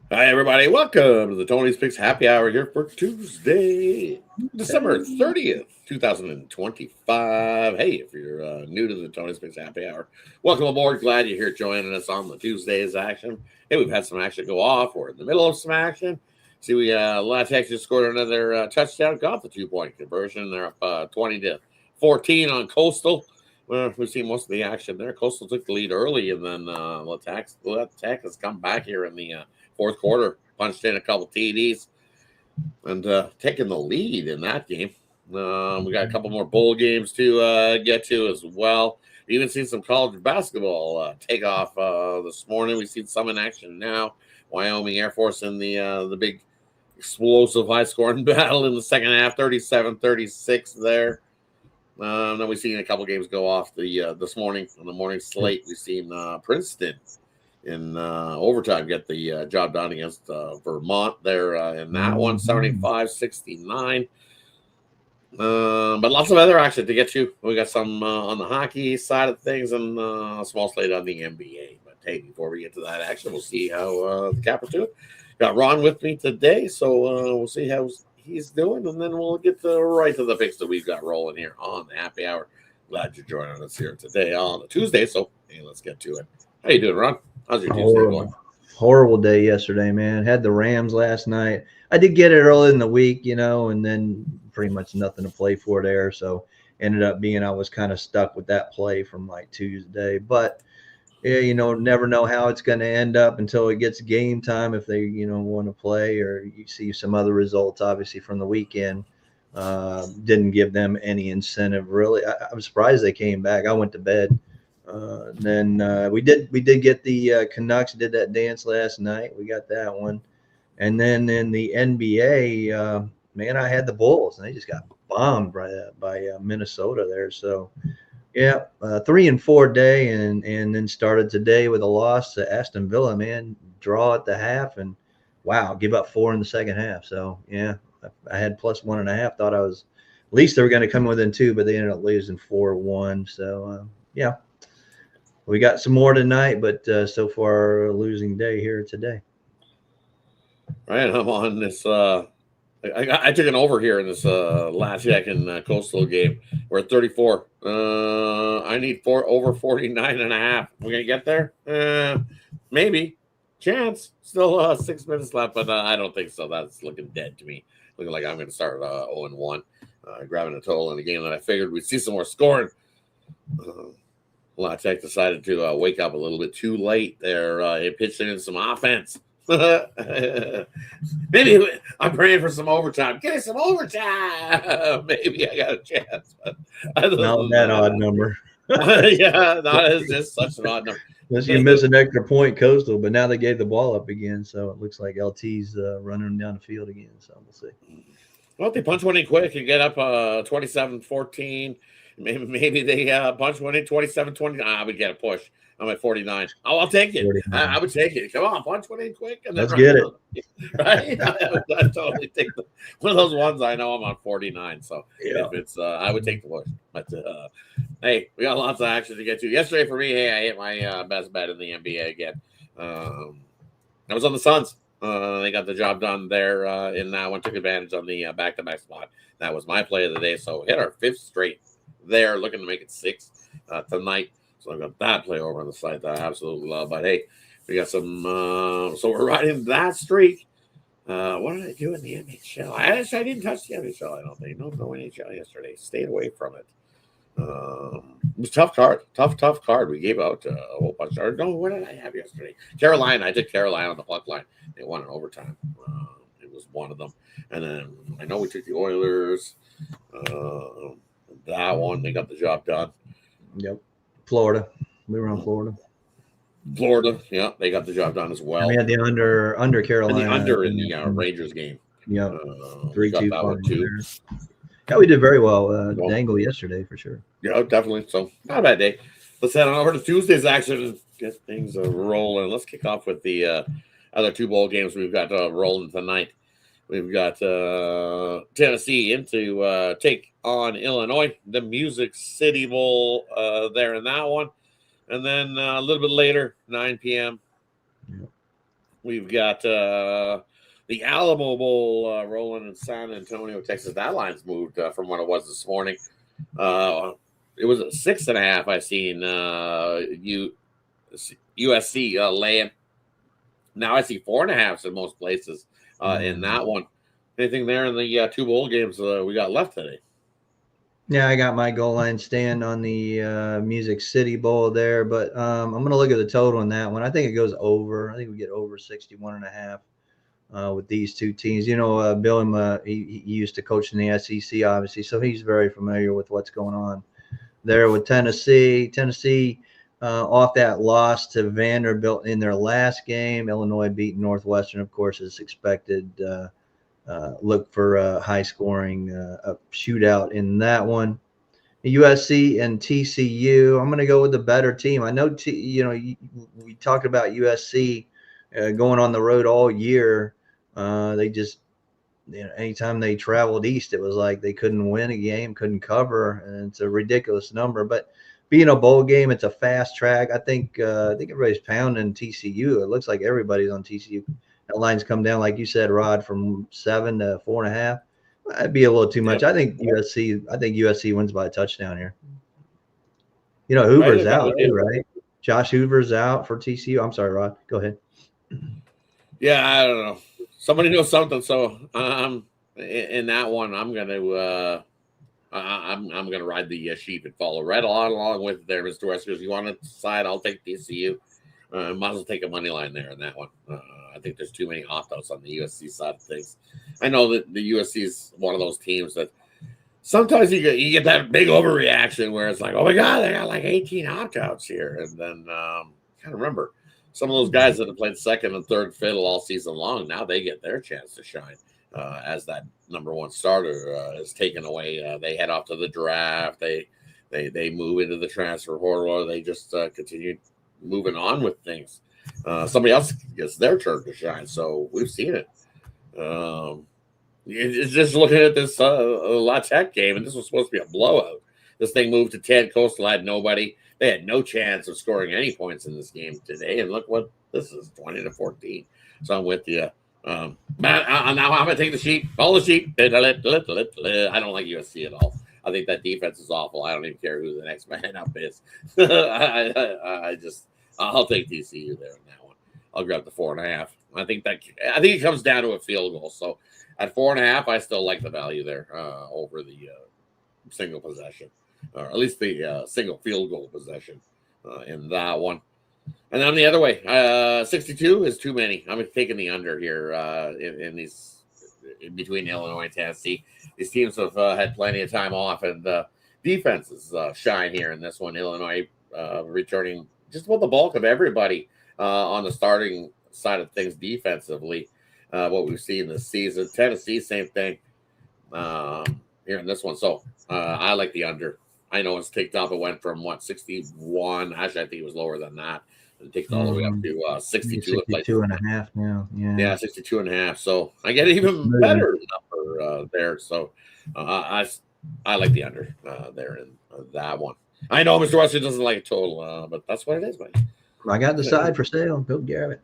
Hi, everybody. Welcome to the Tony's Picks Happy Hour here for Tuesday, December 30th, 2025. Hey, if you're new to the Tony's Picks Happy Hour, welcome aboard. Glad you're here joining us on the Tuesday's action. Hey, we've had some action go off. We're in the middle of some action. See, we Latex just scored another touchdown, got the 2-point conversion. They're up 20-14 on Coastal. Well, we've seen most of the action there. Coastal took the lead early, and then Latex has come back here in the fourth quarter, punched in a couple TDs, and taking the lead in that game. We got a couple more bowl games to get to as well. We even seen some college basketball take off this morning. We've seen some in action now. Wyoming Air Force in the big explosive high-scoring battle in the second half, 37-36 there. Then we've seen a couple games go off this morning on the morning slate. We've seen Princeton in overtime get the job done against Vermont there in that one, 75-69. But lots of other action to get to. We got some on the hockey side of things and a small slate on the NBA. But hey, before we get to that action, we'll see how the Cappers do it. Got Ron with me today, so we'll see how he's doing, and then we'll get right to the picks that we've got rolling here on the Happy Hour. Glad you're joining us here today on a Tuesday, so hey, let's get to it. How you doing, Ron? How's your Tuesday going? Horrible day yesterday, man. Had the Rams last night. I did get it early in the week, and then pretty much nothing to play for there. So ended up being I was kind of stuck with that play from like Tuesday. But yeah, never know how it's going to end up until it gets game time if they, want to play, or you see some other results obviously from the weekend. Didn't give them any incentive really. I was surprised they came back. I went to bed. Then we did get the Canucks did that dance last night. We got that one, and then in the NBA, man, I had the Bulls, and they just got bombed by Minnesota there. So yeah, 3-4 day, and then started today with a loss to Aston Villa. Man, draw at the half, and wow, give up 4 in the second half. So yeah, I had plus 1.5. Thought I was at least they were going to come within 2, but they ended up losing 4-1. So yeah. We got some more tonight, but so far a losing day here today. Right, I'm on this. I took an over here in this last second Coastal game. We're at 34. I need over 49.5. We're gonna get there. Maybe chance. Still 6 minutes left, but I don't think so. That's looking dead to me. Looking like I'm going to start 0-1, grabbing a total in a game that I figured we'd see some more scoring. Tech decided to wake up a little bit too late there. It pitched in some offense. Maybe I'm praying for some overtime. Give me some overtime. Maybe I got a chance. But not that odd number. Yeah, that is just such an odd number. Unless you miss an extra point, Coastal, but now they gave the ball up again, so it looks like LT's running down the field again. So we'll see. Well, if they punch one in quick and get up 27-14. Maybe they punch one in 27-20. I would get a push. I'm at 49. Oh, I'll take it. I would take it. Come on, punch one in quick. And then let's get it. Right? I totally take one of those ones. I know I'm on 49. So yeah. If it's, I would take the push. But hey, we got lots of action to get to. Yesterday for me, hey, I hit my best bet in the NBA again. I was on the Suns. They got the job done there in that one. Took advantage on the back-to-back spot. That was my play of the day. So hit our 5th straight. There, looking to make it 6 tonight. So I've got that play over on the site that I absolutely love. But hey, we got some. So we're riding that streak. What did I do in the NHL? I didn't touch the NHL. I don't think. No NHL yesterday. Stayed away from it. It was a tough card. Tough card. We gave out a whole bunch. No, what did I have yesterday? Carolina. I took Carolina on the puck line. They won in overtime. It was one of them. And then I know we took the Oilers. That one, they got the job done. Yep. Florida. We were on Florida. Yeah, they got the job done as well. And we had the under Carolina. And the under in the Rangers game. Yeah. 3-2 that one too. Yeah, we did very well. Dangle yesterday for sure. Yeah, definitely. So not a bad day. Let's head on over to Tuesday's action and get things rolling. Let's kick off with the other 2 bowl games we've got rolling tonight. We've got Tennessee in to take on Illinois, the Music City Bowl there in that one. And then a little bit later, 9 p.m., we've got the Alamo Bowl rolling in San Antonio, Texas. That line's moved from what it was this morning. It was at 6.5. I seen USC laying. Now I see 4.5 in most places in that one. Anything there in the two bowl games we got left today? Yeah, I got my goal line stand on the Music City Bowl there, but I'm going to look at the total in that one. I think it goes over. I think we get over 61.5 with these two teams. You know, Bill, he used to coach in the SEC, obviously, so he's very familiar with what's going on there with Tennessee. Tennessee off that loss to Vanderbilt in their last game. Illinois beat Northwestern, of course, as expected. Look for a high-scoring shootout in that one. USC and TCU. I'm going to go with the better team. I know, we talked about USC going on the road all year. They just, anytime they traveled east, it was like they couldn't win a game, couldn't cover, and it's a ridiculous number. But being a bowl game, it's a fast track. I think everybody's pounding TCU. It looks like everybody's on TCU. That line's come down, like you said, Rod, from 7 to 4.5. That'd be a little too much. I think USC wins by a touchdown here. Hoover's out too, right? Josh Hoover's out for TCU. I'm sorry, Rod. Go ahead. Yeah, I don't know. Somebody knows something. So in that one, I'm gonna ride the sheep and follow right along with there, Mr. Westers. You want to decide? I'll take TCU. Might as well take a money line there in that one. I think there's too many opt-outs on the USC side of things. I know that the USC is one of those teams that sometimes you get that big overreaction where it's like, oh my God, they got like 18 opt-outs here. And then kind of remember some of those guys that have played second and third fiddle all season long, now they get their chance to shine as that number one starter is taken away. They head off to the draft. They move into the transfer portal, or they just continue moving on with things. Somebody else gets their turn to shine. So we've seen it. It's just looking at this La Tech game, and this was supposed to be a blowout. This thing moved to 10. Coastal had nobody. They had no chance of scoring any points in this game today. And look what this is, 20-14. So I'm with you. Now I'm going to take the sheep. All the sheep. I don't like USC at all. I think that defense is awful. I don't even care who the next man up is. I'll take TCU there in that one. I'll grab the 4.5. I think it comes down to a field goal. So at 4.5, I still like the value there over the single possession, or at least the single field goal possession in that one. And then the other way, 62 is too many. I'm taking the under here in between Illinois and Tennessee. These teams have had plenty of time off, and defenses shine here in this one. Illinois returning just about the bulk of everybody on the starting side of things defensively. What we've seen this season. Tennessee, same thing here in this one. So I like the under. I know it's ticked up. It went from 61. Actually, I think it was lower than that. It ticked all the way up to 62. 62.5 now. Yeah, 62.5. So I get an even better number there. So I like the under there in that one. I know Mr. Western doesn't like a total, but that's what it is, man. I got the side for sale. Go grab it.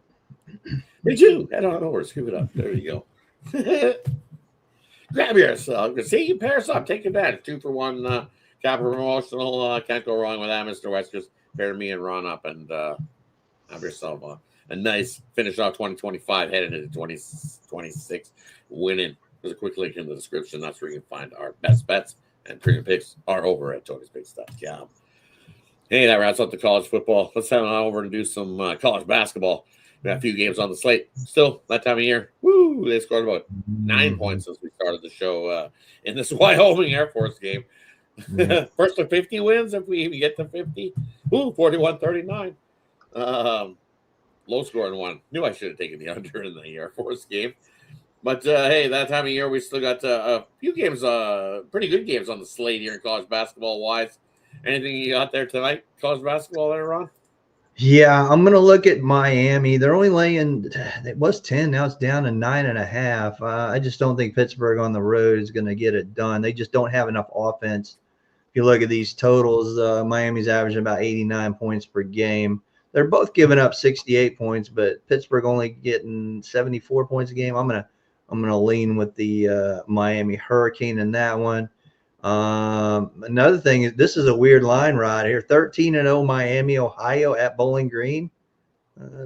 Me too. Head on over. Scoop it up. There you go. Grab yourself. See, you pair us up. Take advantage. 2-for-1 capital promotional. Can't go wrong with that, Mr. Westers. Pair me and Ron up and have yourself a nice finish off 2025, heading into 2026 winning. There's a quick link in the description. That's where you can find our best bets and premium picks are over at Tony'sPicks.com. Hey, that wraps up the college football. Let's head on over and do some college basketball. We got a few games on the slate. Still, that time of year, woo, they scored about 9 points since we started the show in this Wyoming Air Force game. First to 50 wins, if we even get to 50. Woo, 41-39. Low scoring one. Knew I should have taken the under in the Air Force game. But, hey, that time of year, we still got a few games, pretty good games on the slate here in college basketball-wise. Anything you got there tonight, college basketball there, Ron? Yeah, I'm going to look at Miami. They're only laying – it was 10. Now it's down to 9.5. I just don't think Pittsburgh on the road is going to get it done. They just don't have enough offense. If you look at these totals, Miami's averaging about 89 points per game. They're both giving up 68 points, but Pittsburgh only getting 74 points a game. I'm gonna lean with the Miami Hurricane in that one. Another thing is this is a weird line right here. 13-0 Miami, Ohio at Bowling Green.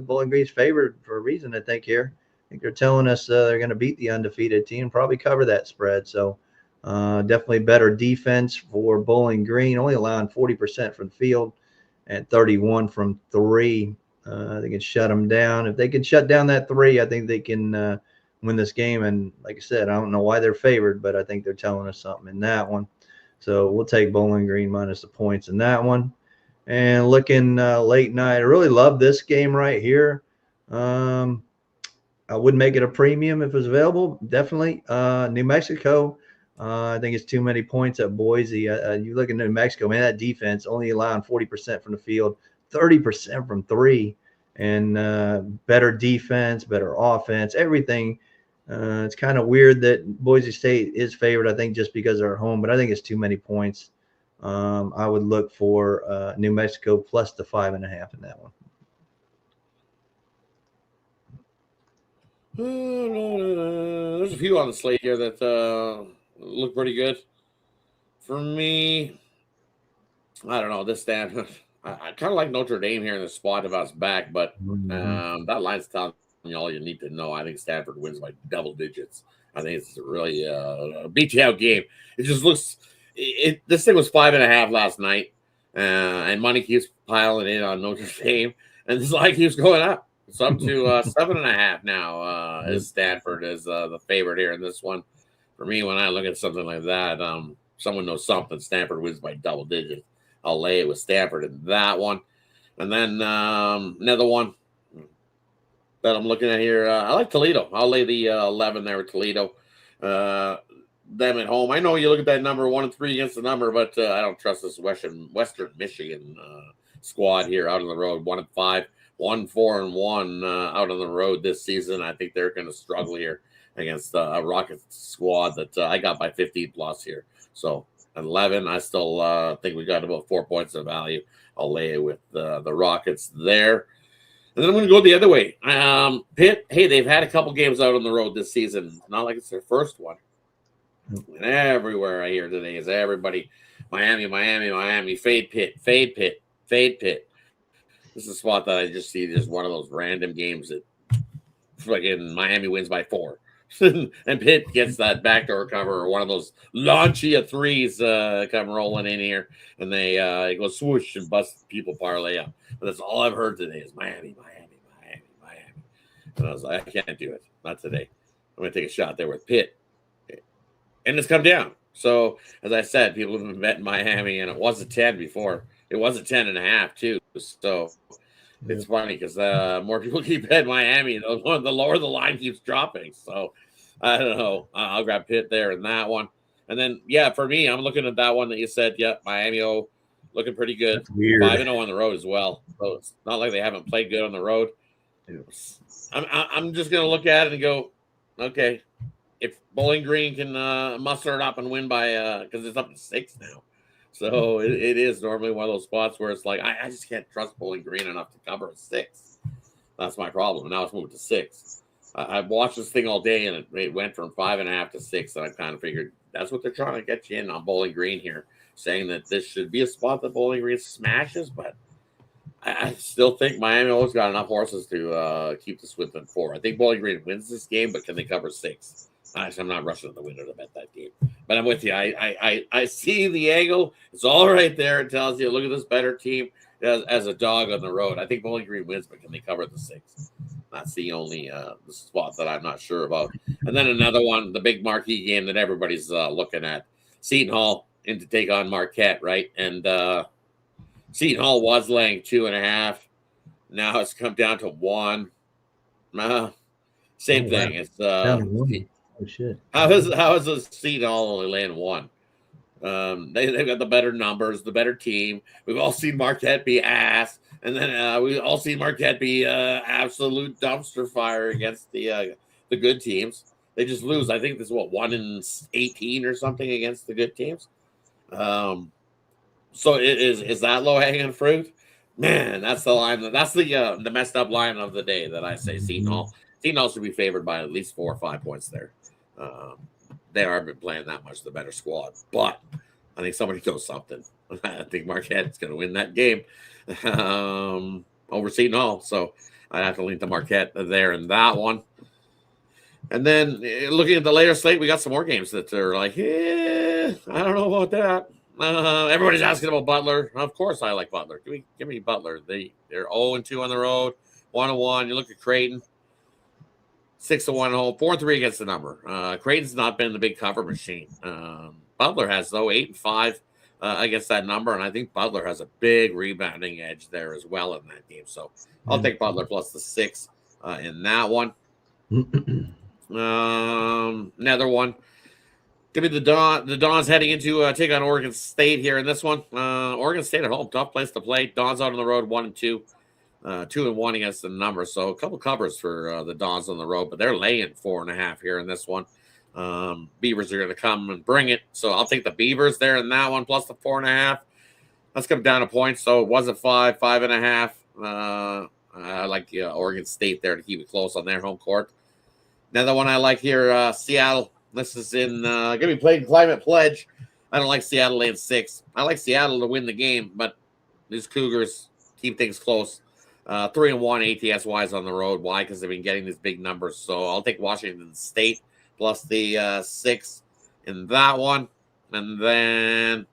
Bowling Green's favored for a reason, I think here. I think they're telling us they're going to beat the undefeated team, probably cover that spread. So definitely better defense for Bowling Green, only allowing 40% from the field and 31 from three. They can shut them down. If they can shut down that three, I think they can win this game. And like I said, I don't know why they're favored, but I think they're telling us something in that one. So we'll take Bowling Green minus the points in that one. And looking late night, I really love this game right here. I would make it a premium if it was available. Definitely. New Mexico, I think it's too many points at Boise. You look at New Mexico, man, that defense only allowing 40% from the field, 30% from three, and better defense, better offense, everything. It's kind of weird that Boise State is favored, I think, just because they're at home, but I think it's too many points. I would look for New Mexico plus the 5.5 in that one. There's a few on the slate here that look pretty good. For me, I don't know. This stand, I kind of like Notre Dame here in the spot if I was back, but that line's telling you all you need to know. I think Stanford wins by double digits. I think it's really a beat you out game. It just looks. This thing was 5.5 last night, and money keeps piling in on Notre Dame, and this line keeps going up. It's up to 7.5 now. As Stanford is the favorite here in this one. For me, when I look at something like that, someone knows something. Stanford wins by double digits. I'll lay it with Stanford in that one, and then another one that I'm looking at here. I like Toledo. I'll lay the 11 there with Toledo. Them at home. I know you look at that number 1-3 against the number, but I don't trust this Western Michigan squad here out on the road. 1-5, 1-4-1 out on the road this season. I think they're going to struggle here against a Rockets squad that I got by 15 plus here. So at 11, I still think we got about 4 points of value. I'll lay it with the Rockets there. And then I'm going to go the other way. Pitt, hey, they've had a couple games out on the road this season. Not like it's their first one. And everywhere I hear today is everybody, Miami, fade Pitt. This is a spot that I just see just one of those random games that fucking Miami wins by 4. And Pitt gets that backdoor cover or one of those launchy of threes come rolling in here. And they go swoosh and bust people parlay up. But that's all I've heard today is Miami. And I was like, I can't do it. Not today. I'm going to take a shot there with Pitt. And it's come down. So, as I said, people have been betting Miami, and it was a 10 before. It was a 10.5, too. So, it's funny because more people keep betting Miami. The lower the line keeps dropping. So, I don't know. I'll grab Pitt there in that one. And then, yeah, for me, I'm looking at that one that you said, Miami, looking pretty good. 5-0 on the road as well. So, it's not like they haven't played good on the road. I'm just going to look at it and go, okay, if Bowling Green can muster it up and win by because it's up to 6 now. So it is normally one of those spots where it's like, I just can't trust Bowling Green enough to cover a 6. That's my problem. Now it's moved to 6. I've watched this thing all day, and it went from 5.5 to 6, and I kind of figured that's what they're trying to get you in on Bowling Green here, saying that this should be a spot that Bowling Green smashes, but I still think Miami always got enough horses to keep this within 4. I think Bowling Green wins this game, but can they cover 6? I'm not rushing to the window to bet that game, but I'm with you. I see the angle. It's all right there. It tells you, look at this better team as a dog on the road. I think Bowling Green wins, but can they cover the 6? That's the only spot that I'm not sure about. And then another one, the big marquee game that everybody's looking at. Seton Hall in to take on Marquette, right? And Seton Hall was laying 2.5. Now it's come down to 1. Same thing. It's oh shit. How is the Seton Hall only laying 1? They've got the better numbers, the better team. We've all seen Marquette be ass, and then we've all seen Marquette be absolute dumpster fire against the good teams. They just lose. I think this is 1-18 or something against the good teams. So is that low hanging fruit? Man, that's the line. That's the messed up line of the day that I say. Seton Hall. Seton Hall should be favored by at least 4 or 5 points there. They haven't been playing that much the better squad, but I think somebody knows something. I think Marquette's going to win that game over Seton Hall. So I have to lean to Marquette there in that one. And then looking at the later slate, we got some more games that are like, I don't know about that. Everybody's asking about Butler. Of course, I like Butler. Give me Butler. They're 0-2 on the road, 1-1. You look at Creighton, 6-1 home, 4-3 against the number. Creighton's not been the big cover machine. Butler has though 8-5 against that number, and I think Butler has a big rebounding edge there as well in that game. So I'll take Butler plus the 6 in that one. Another one. Give me the Dons heading into take on Oregon State here in this one. Oregon State at home, tough place to play. Dons out on the road, 1-2, 2-1 against the number. So a couple covers for the Dons on the road, but they're laying 4.5 here in this one. Beavers are going to come and bring it, so I'll take the Beavers there in that one plus the 4.5. Let's come down a point. So it was a 5.5. I like Oregon State there to keep it close on their home court. Another one I like here, Seattle. This is in going to be played in Climate Pledge. I don't like Seattle laying 6. I like Seattle to win the game, but these Cougars keep things close. 3-1 ATS-wise on the road. Why? Because they've been getting these big numbers. So I'll take Washington State plus the 6 in that one. And then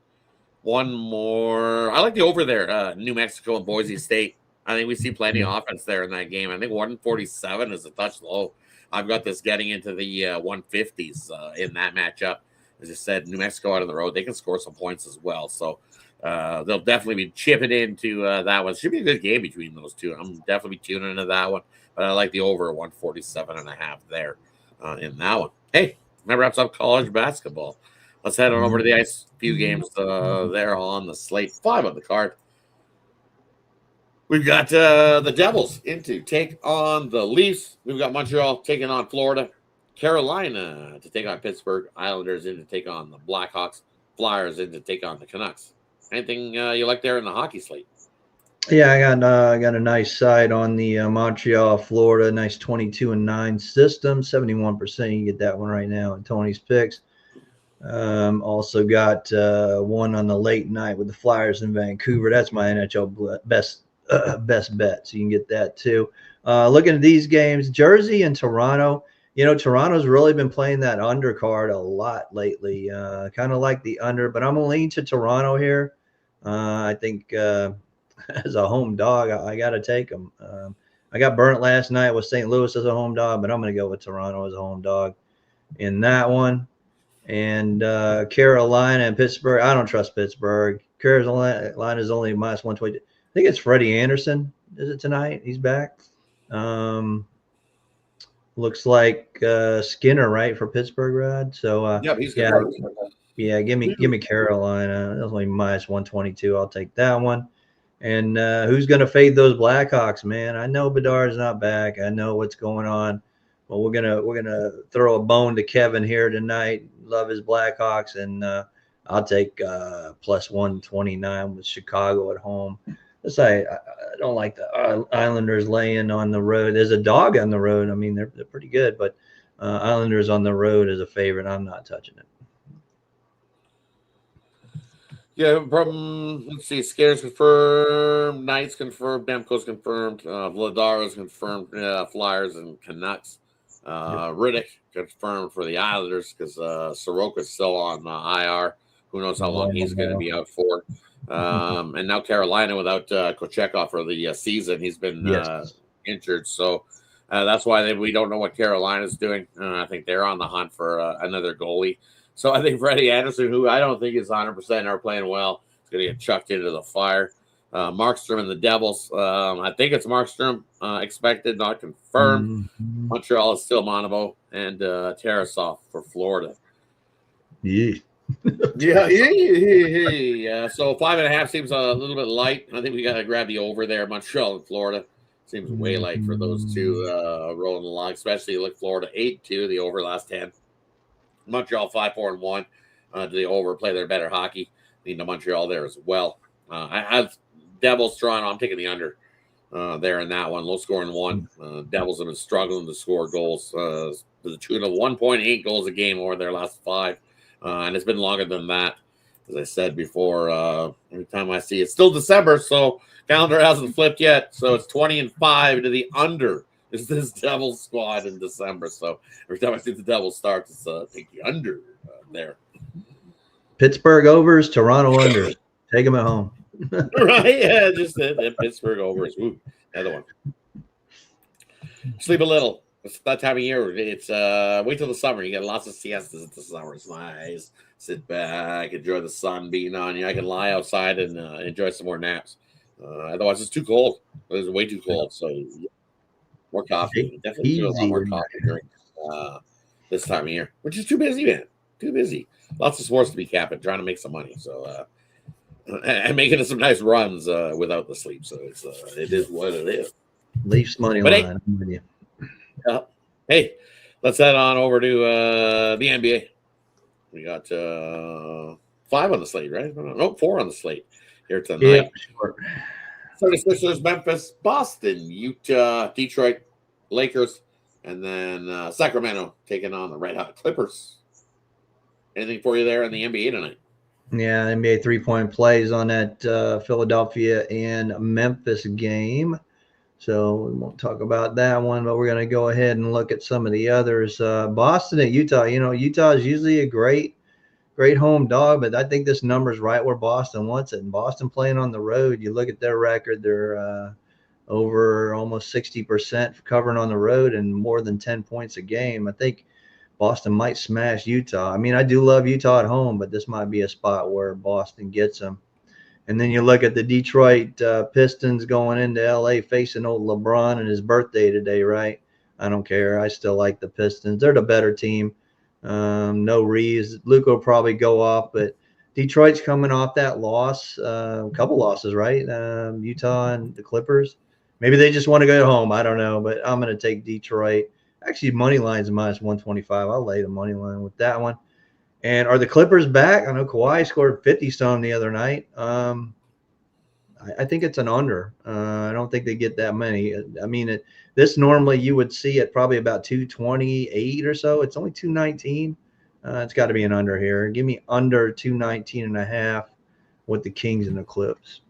one more. I like the over there, New Mexico and Boise State. I think we see plenty of offense there in that game. I think 147 is a touch low. I've got this getting into the 150s in that matchup. As I said, New Mexico out on the road, they can score some points as well. So they'll definitely be chipping into that one. Should be a good game between those two. I'm definitely tuning into that one. But I like the over 147.5 there in that one. Hey, that wraps up college basketball. Let's head on over to the ice. A few games there on the slate. 5 on the card. We've got the Devils in to take on the Leafs. We've got Montreal taking on Florida. Carolina to take on Pittsburgh. Islanders in to take on the Blackhawks. Flyers in to take on the Canucks. Anything you like there in the hockey slate? Yeah, I got a nice side on the Montreal, Florida. Nice 22-9 system. 71%. You can get that one right now in Tony's picks. Also got one on the late night with the Flyers in Vancouver. That's my NHL best bet, so you can get that too. Looking at these games, Jersey and Toronto. Toronto's really been playing that undercard a lot lately. Kind of like the under, but I'm gonna lean to Toronto here. I think as a home dog, I got to take them. I got burnt last night with St. Louis as a home dog, but I'm gonna go with Toronto as a home dog in that one. And Carolina and Pittsburgh. I don't trust Pittsburgh. Carolina is only minus 120. I think it's Freddie Anderson. Is it tonight? He's back. Looks like Skinner, right, for Pittsburgh, Rod. So He's good. Yeah, give me Carolina. That's only minus 122. I'll take that one. And who's going to fade those Blackhawks, man? I know Bedard's not back. I know what's going on. Well, we're gonna throw a bone to Kevin here tonight. Love his Blackhawks, and I'll take plus 129 with Chicago at home. I don't like the Islanders laying on the road. There's a dog on the road. I mean, they're pretty good, but Islanders on the road is a favorite. I'm not touching it. Yeah, let's see. Scares confirmed. Knights confirmed. Demko's confirmed. Vladaro's confirmed. Flyers and Canucks. Riddick confirmed for the Islanders because Soroka's still on IR. Who knows how long he's going to be out for. And now Carolina without Kochekov for the season. He's been injured. So that's why we don't know what Carolina's doing. I think they're on the hunt for another goalie. So I think Freddie Anderson, who I don't think is 100% or playing well, is going to get chucked into the fire. Markstrom and the Devils. I think it's Markstrom expected, not confirmed. Mm-hmm. Montreal is still Monabo and Tarasov for Florida. Yeah. Yeah. So 5.5 seems a little bit light. I think we got to grab the over there. Montreal and Florida seems way light for those two rolling along, especially like Florida 8-2, the over last 10. Montreal 5-4-1 to the over, play their better hockey. Need to Montreal there as well. Devils, Toronto. I'm taking the under there in that one. Low scoring one. Devils have been struggling to score goals to the tune of 1.8 goals a game over their last 5. And it's been longer than that. As I said before, every time I see it's still December, so calendar hasn't flipped yet. So it's 20-5 to the under. Is this Devils squad in December? So every time I see the Devils start, it's take the under there. Pittsburgh overs, Toronto unders. Take them at home. Right? Yeah, just the Pittsburgh overs. Ooh, another one. Sleep a little. It's that time of year. It's wait till the summer. You get lots of siestas in the summer. It's nice. Sit back, enjoy the sun beating on you. I can lie outside and enjoy some more naps. Otherwise, it's too cold. It's way too cold. So more coffee. Definitely do a lot more coffee during this time of year, which is too busy, man. Too busy. Lots of sports to be capping, trying to make some money. So and making some nice runs without the sleep. So it is what it is. Leafs money line. Hey, I'm with you. Hey, let's head on over to the NBA. We got 5 on the slate, right? No, 4 on the slate here tonight. Yeah, sure. 76ers, Memphis, Boston, Utah, Detroit, Lakers, and then Sacramento taking on the Red Hot Clippers. Anything for you there in the NBA tonight? Yeah, NBA 3-point plays on that Philadelphia and Memphis game. So we won't talk about that one, but we're going to go ahead and look at some of the others. Boston and Utah. Utah is usually a great home dog, but I think this number's right where Boston wants it. And Boston playing on the road, you look at their record, they're over almost 60% covering on the road and more than 10 points a game. I think Boston might smash Utah. I mean, I do love Utah at home, but this might be a spot where Boston gets them. And then you look at the Detroit Pistons going into L.A. facing old LeBron and his birthday today, right? I don't care. I still like the Pistons. They're the better team. No Reeves. Luka will probably go off, but Detroit's coming off that loss, a couple losses, right? Utah and the Clippers. Maybe they just want to go home. I don't know, but I'm going to take Detroit. Actually, money line's minus 125. I'll lay the money line with that one. And are the Clippers back? I know Kawhi scored 50-some the other night. I think it's an under. I don't think they get that many. I mean, this normally you would see it probably about 228 or so. It's only 219. It's got to be an under here. Give me under 219.5 with the Kings and the Clips.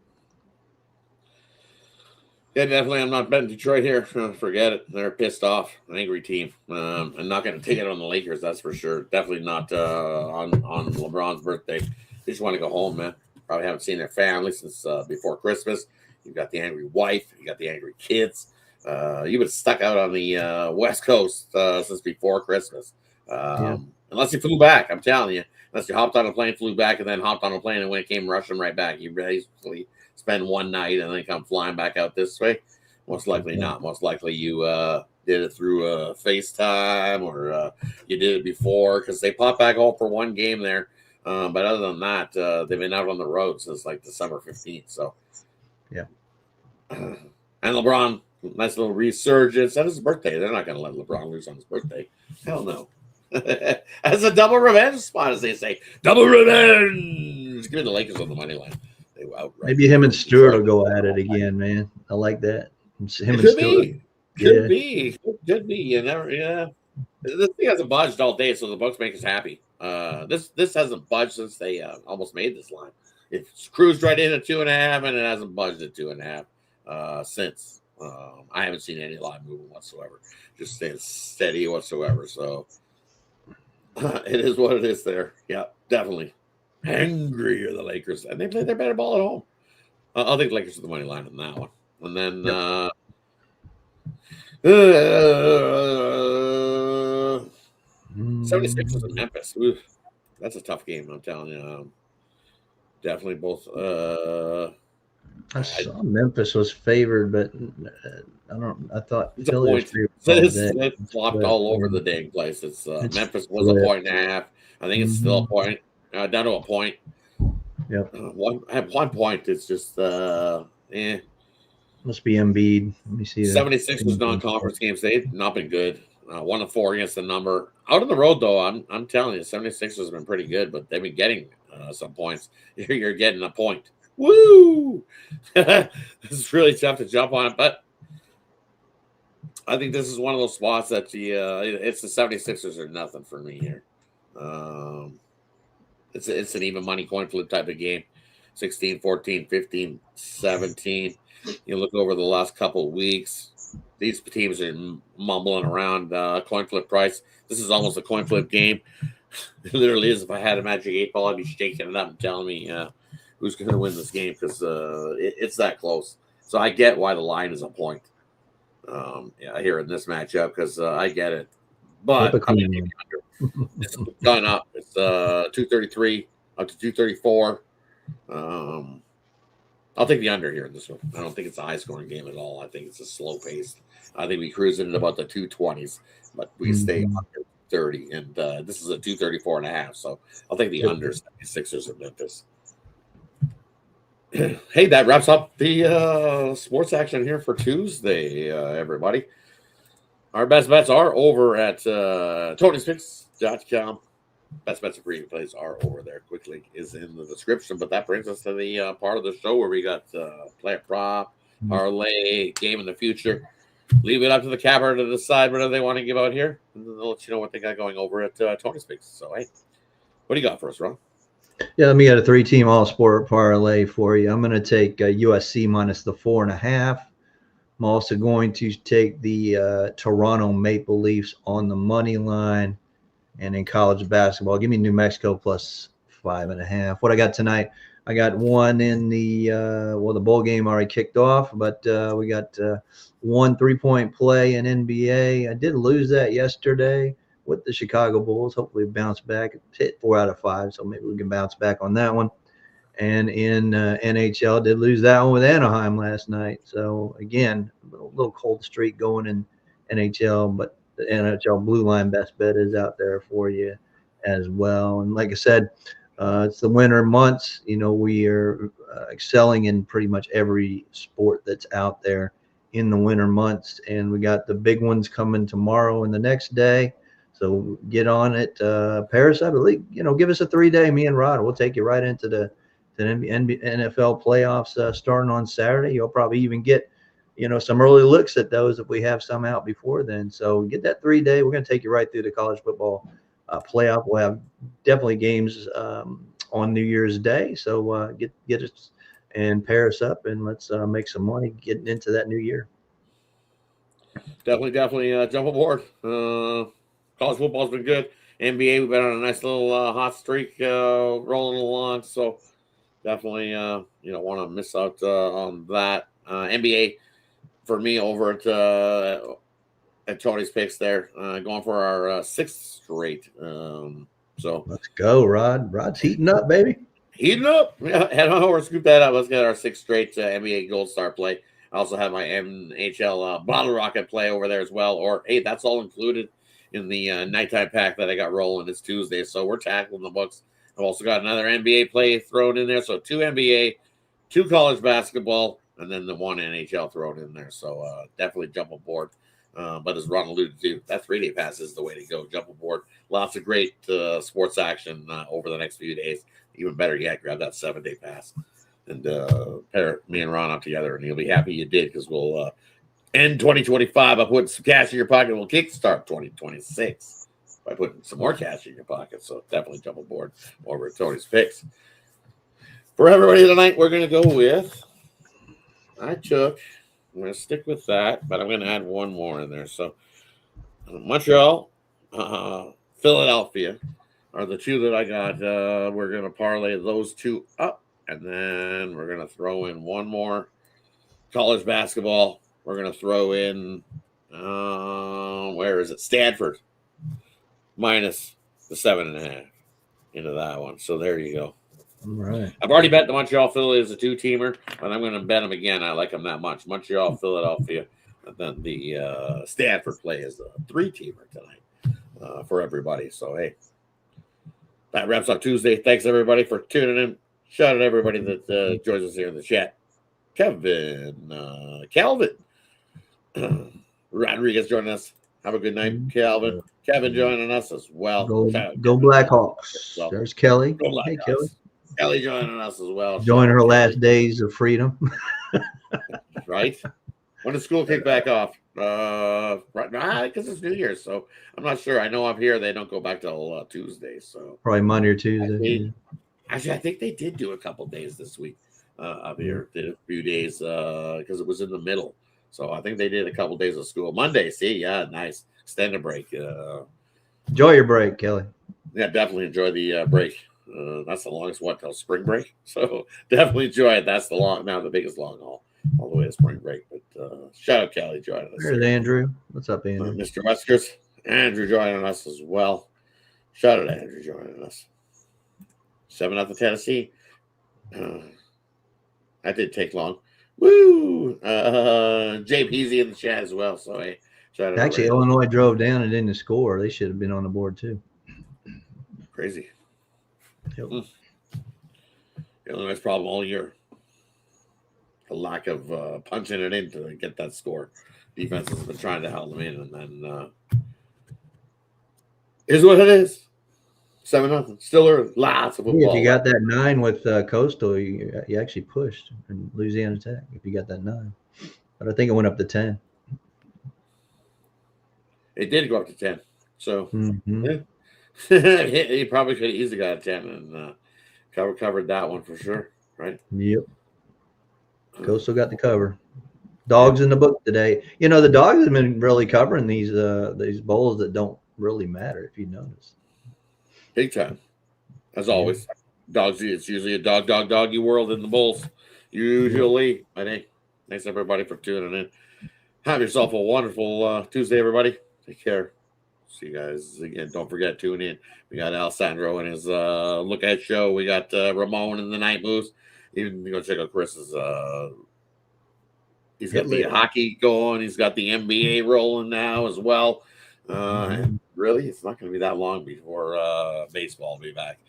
Yeah, definitely. I'm not betting Detroit here. Forget it. They're pissed off. An angry team. I'm not going to take it on the Lakers, that's for sure. Definitely not on LeBron's birthday. They just want to go home, man. Probably haven't seen their family since before Christmas. You've got the angry wife. You got the angry kids. You've been stuck out on the West Coast since before Christmas. Unless you flew back, I'm telling you. Unless you hopped on a plane, flew back, and then hopped on a plane and came rushing right back. You basically spend one night and then come flying back out this way. Most likely not. Most likely you did it through FaceTime or you did it before because they popped back home for one game there. But other than that, they've been out on the road since like December 15th. So, yeah. And LeBron, nice little resurgence. That is his birthday. They're not going to let LeBron lose on his birthday. Hell no. That's a double revenge spot, as they say. Double revenge. Give me the Lakers on the money line. Maybe him and Stewart will go at it again, man. I like that. Him and Stewart. Could be. You never, yeah. This thing hasn't budged all day, so the bookmakers happy. This hasn't budged since they almost made this line. It's cruised right in at 2.5, and it hasn't budged at 2.5 since. I haven't seen any line movement whatsoever. Just staying steady whatsoever. So it is what it is there. Yeah, definitely. Angry are the Lakers, and they play their better ball at home. I'll take the Lakers with the money line on that one. And then 76ers in Memphis. Oof, that's a tough game, I'm telling you. Definitely both. I saw Memphis was favored, but I thought Philly was favored. It's flopped all over the dang place. It's Memphis was a 1.5. I think it's still a point. Down to a point. Yep. At one point, it's just Must be Embiid. Let me see. 76ers non-conference games. They've not been good. 1-4 against the number. Out on the road, though, I'm telling you, 76ers have been pretty good, but they've been getting some points. You're getting a point. Woo! It's really tough to jump on it, but I think this is one of those spots that it's the 76ers or nothing for me here. It's an even money coin flip type of game. 16, 14, 15, 17. You look over the last couple of weeks, these teams are mumbling around coin flip price. This is almost a coin flip game. It literally is. If I had a magic 8 ball, I'd be shaking it up and telling me who's going to win this game because it's that close. So I get why the line is a point. Here in this matchup because I get it, but I'm going to take the under. It's gone up. It's 233 up to 234. I'll take the under here in this one. I don't think it's a high scoring game at all. I think it's a slow paced. I think we cruise in about the 220s, but we stay under 30, and this is a 234.5. So I'll take the under 76ers of Memphis. Hey, that wraps up the sports action here for Tuesday, everybody. Our best bets are over at Tony'sPicks.com. Best bets and preview plays are over there. Quickly is in the description, but that brings us to the part of the show where we got play a prop, parlay, game in the future. Leave it up to the capper to decide whether they want to give out here, and then they'll let you know what they got going over at Tony's Picks. So, hey, what do you got for us, Ron? Yeah, let me get a 3-team all-sport parlay for you. I'm going to take USC minus the 4.5. I'm also going to take the Toronto Maple Leafs on the money line. And in college basketball, give me New Mexico plus 5.5. What I got tonight, I got one in the the bowl game already kicked off, but we got 1 3-point play in NBA. I did lose that yesterday with the Chicago Bulls. Hopefully bounce back. Hit 4 out of 5, so maybe we can bounce back on that one. And in NHL, did lose that one with Anaheim last night. So again, a little cold streak going in NHL, but the NHL Blue Line best bet is out there for you as well. And like I said, it's the winter months. You know, we are excelling in pretty much every sport that's out there in the winter months. And we got the big ones coming tomorrow and the next day. So get on it. Paris, I believe, give us a 3-day, me and Rod. We'll take you right into the NFL playoffs starting on Saturday. You'll probably even get some early looks at those if we have some out before then. So get that 3-day. We're going to take you right through the college football playoff. We'll have definitely games on New Year's Day. So get us and pair us up, and let's make some money getting into that new year. Definitely jump aboard. College football's been good. NBA, we've been on a nice little hot streak rolling along. So definitely, you don't want to miss out on that. NBA, for me, over at Tony's Picks there, going for our 6th straight. So let's go, Rod. Rod's heating up, baby. Heating up. Yeah, head on over, scoop that up. Let's get our 6th straight NBA Gold Star play. I also have my NHL Bottle Rocket play over there as well. Or, hey, that's all included in the nighttime pack that I got rolling this Tuesday. So we're tackling the books. I've also got another NBA play thrown in there. So 2 NBA, 2 college basketball, and then the 1 NHL thrown in there. So definitely jump aboard. But as Ron alluded to, that 3-day pass is the way to go. Jump aboard. Lots of great sports action over the next few days. Even better yet, grab that 7-day pass and pair me and Ron up together, and you'll be happy you did because we'll end 2025 by putting some cash in your pocket. We'll kickstart 2026 by putting some more cash in your pocket. So definitely jump aboard over at Tony's Picks. For everybody tonight, we're going to go with I'm going to stick with that, but I'm going to add one more in there. So Montreal, Philadelphia are the 2 that I got. We're going to parlay those 2 up, and then we're going to throw in one more college basketball. We're going to throw in, where is it? Stanford minus the 7.5 into that one. So there you go. All right. I've already bet the Montreal Philly is a 2-teamer, but I'm going to bet them again. I like them that much. Montreal, Philadelphia, and then the Stanford play is a 3-teamer tonight for everybody. So, hey, that wraps up Tuesday. Thanks, everybody, for tuning in. Shout out to everybody that joins us here in the chat. Calvin Rodriguez joining us. Have a good night, Calvin. Kevin joining us as well. Go Blackhawks. There's Kelly. Go Blackhawks. Hey, Kelly. Kelly joining us as well. Join her Kelly. last days of freedom. Right? When does school kick back off? Right now, because it's New Year's, so I'm not sure. I know up here they don't go back till Tuesday. So Probably Monday or Tuesday. actually, I think they did do a couple days this week up here. Did a few days because it was in the middle. So I think they did a couple days of school. Monday, see, yeah, nice extended break. Enjoy your break, Kelly. Yeah, definitely enjoy the break. That's the longest one till spring break. So definitely enjoy it. That's the biggest long haul all the way to spring break. But shout out Kelly joining us. There's Andrew. What's up, Andrew? Mr. Weskers, Andrew joining us as well. Shout out Andrew joining us. 7-0 Tennessee. That didn't take long. Woo! JP's in the chat as well. So hey, shout out. Actually, Illinois drove down and didn't score. They should have been on the board too. Crazy. Yep. Illinois' problem all year. The lack of punching it in to get that score. Defense has been trying to hold them in, and then is what it is. 7-0. Still early. Lots of football. If you got that 9 with Coastal, you actually pushed in Louisiana Tech. If you got that 9, but I think it went up to 10. It did go up to 10. So Mm-hmm. he probably could have easily got a 10 and covered that one for sure, right? Yep. Coastal got the cover. Dogs in the book today. You know, the Dogs have been really covering these bowls that don't really matter, if you notice. Big time. As always. Dogs, it's usually a doggy world in the bowls. Usually. But hey, thanks everybody for tuning in. Have yourself a wonderful Tuesday, everybody. Take care. See you guys again. Don't forget, tune in. We got Alessandro and his look at show. We got Ramon and the Night Moves. Even go check out Chris's. He's got the hockey going. He's got the NBA rolling now as well. And really, it's not going to be that long before baseball will be back.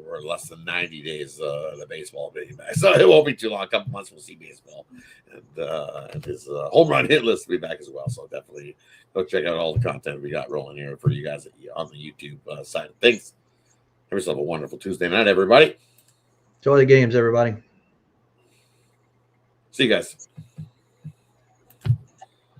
We're less than 90 days. The baseball will be back, so it won't be too long. A couple months, we'll see baseball, and his home run hit list will be back as well. So definitely go check out all the content we got rolling here for you guys on the YouTube side of things. Have yourself a wonderful Tuesday night, everybody. Enjoy the games, everybody. See you guys.